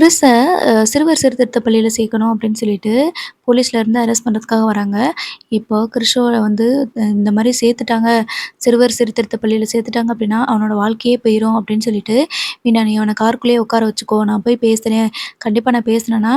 கிறிஸ சிறுவர் சீர்திருத்த பள்ளியில சேர்க்கணும் அப்படின்னு சொல்லிட்டு, போலீஸ்லேருந்து அரெஸ்ட் பண்ணுறதுக்காக வராங்க. இப்போ கிறிஷோவ வந்து இந்த மாரி சேர்த்துட்டாங்க, சிறுவர் சீர்திருத்த பள்ளியில சேர்த்துட்டாங்க அப்படின்னா, அவனோட வாழ்க்கையே போயிரும் அப்படின்னு சொல்லிட்டு, "நீ அவன காருக்குள்ளேயே உட்கார வச்சுக்கோ, நான் போய் பேசுறேன். கண்டிப்பா நான் பேசினேன்னா,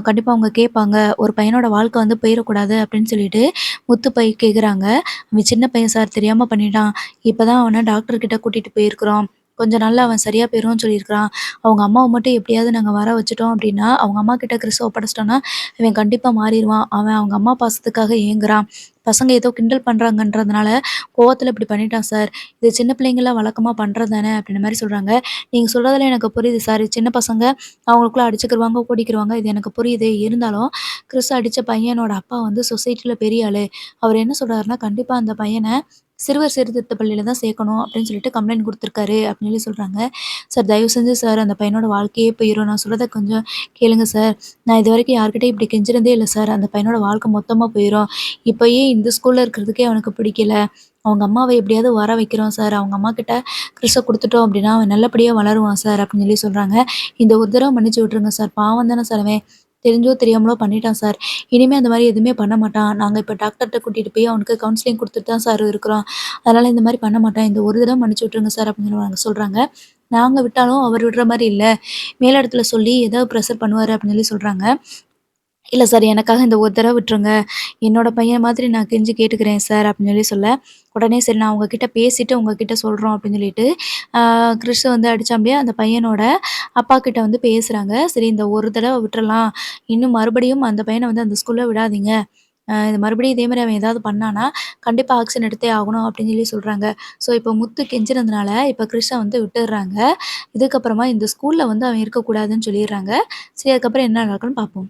கண்டிப்பா அவங்க கேட்பாங்க. ஒரு பையனோட வாழ்க்கை வந்து போயிறக்கூடாது." அப்படின்னு சொல்லிட்டு முத்து போய் கேட்குறாங்க. "அவன் சின்ன பையன் சார், தெரியாம பண்ணிட்டான். இப்பதான் அவன டாக்டர் கிட்ட கூட்டிட்டு போயிருக்கிறோம். கொஞ்ச நாள்ல அவன் சரியா போயிரும்னு சொல்லியிருக்கிறான். அவங்க அம்மாவ மட்டும் எப்படியாவது நாங்க வர வச்சுட்டோம் அப்படின்னா, அவங்க அம்மா கிட்ட கிறிஸ ஒப்படைச்சிட்டோம்னா, இவன் கண்டிப்பா மாறிருவான். அவன் அவங்க அம்மா பாசத்துக்காக ஏங்குறான். பசங்க ஏதோ கிண்டல் பண்றாங்கன்றதுனால கோவத்துல இப்படி பண்ணிட்டான் சார். இது சின்ன பிள்ளைங்கலாம் வழக்கமா பண்றது தானே அப்படின்ற மாரி சொல்றாங்க. நீங்க சொல்றதுல எனக்கு புரியுது சார். சின்ன பசங்க அவங்களுக்குள்ள அடிச்சுக்கிருவாங்க, ஓடிக்கிருவாங்க. இது எனக்கு புரியுது. இருந்தாலும் கிறிஸ அடிச்ச பையனோட அப்பா வந்து சொசைட்டில பெரிய ஆளு. அவர் என்ன சொல்றாருன்னா, கண்டிப்பா அந்த பையன சிறுவர் சீர்திருத்த பள்ளியில தான் சேர்க்கணும் அப்படின்னு சொல்லிட்டு கம்ப்ளைண்ட் குடுத்துருக்காரு அப்படின்னு சொல்லி சொல்றாங்க. சார் தயவு செஞ்சு சார் அந்த பையனோட வாழ்க்கையே போயிரும். நான் சொல்றத கொஞ்சம் கேளுங்க சார். நான் இதுவரைக்கும் யார்கிட்டயும் இப்படி கெஞ்சினதே இல்ல சார். அந்த பையனோட வாழ்க்கை மொத்தமா போயிரும். இப்பயே இந்த ஸ்கூல்ல இருக்கிறதுக்கே அவனுக்கு பிடிக்கல. அவங்க அம்மாவ எப்படியாவது வர வைக்கிறோம் சார். அவங்க அம்மாகிட்ட கிறிஸ குடுத்துட்டோம் அப்படின்னா, அவன் நல்லபடியா வளருவான் சார் அப்படின்னு சொல்லி சொல்றாங்க. இந்த ஒரு தடவ மன்னிச்சு விட்டுருங்க சார். பாவம் தானே சார் அவன். தெரிஞ்சோ தெரியாமலோ பண்ணிட்டான் சார். இனிமே அந்த மாரி எதுவுமே பண்ண மாட்டான். நாங்க இப்ப டாக்டர்ட்ட கூட்டிட்டு போய் அவனுக்கு கவுன்சிலிங் குடுத்துட்டு தான் சார் இருக்கிறோம். அதனால இந்த மாரி பண்ண மாட்டான். இந்த ஒரு தடவ மன்னிச்சு விட்டுருங்க சார் அப்படின்னு சொல்றாங்க. நாங்க விட்டாலும் அவர் விடுற மாரி இல்ல. மேலிடத்துல சொல்லி ஏதாவது ப்ரெஷர் பண்ணுவாரு அப்படின்னு சொல்லி சொல்றாங்க. இல்ல சார் எனக்காக இந்த ஒரு தடவ விட்டுருங்க. என்னோட பையன் மாதிரி நான் கெஞ்சி கேட்டுக்கிறேன் சார் அப்படின்னு சொல்லி சொல்ல, உடனே சரி நான் உங்ககிட்ட பேசிட்டு உங்ககிட்ட சொல்றோம் அப்படின்னு சொல்லிட்டு, ஆ கிறிஷ வந்து அடிச்சாம்படியா அந்த பையனோட அப்பா கிட்ட வந்து பேசுறாங்க. சரி இந்த ஒரு தடவ விட்டுறலாம். இன்னும் மறுபடியும் அந்த பையன வந்து அந்த ஸ்கூல்ல விடாதீங்க. இது மறுபடியும் இதே மாரி அவன் ஏதாவது பண்ணான்னா, கண்டிப்பா ஆக்ஷன் எடுத்தே ஆகணும் அப்படின்னு சொல்லி சொல்றாங்க. ஸோ இப்போ முத்து கெஞ்சினதுனால, இப்ப கிறிஷ வந்து விட்டுர்றாங்க. இதுக்கப்புறமா இந்த ஸ்கூல்ல வந்து அவன் இருக்கக்கூடாதுன்னு சொல்லிர்றாங்க. சரி அதுக்கப்புறம் என்ன நடக்குன்னு பார்ப்போம்.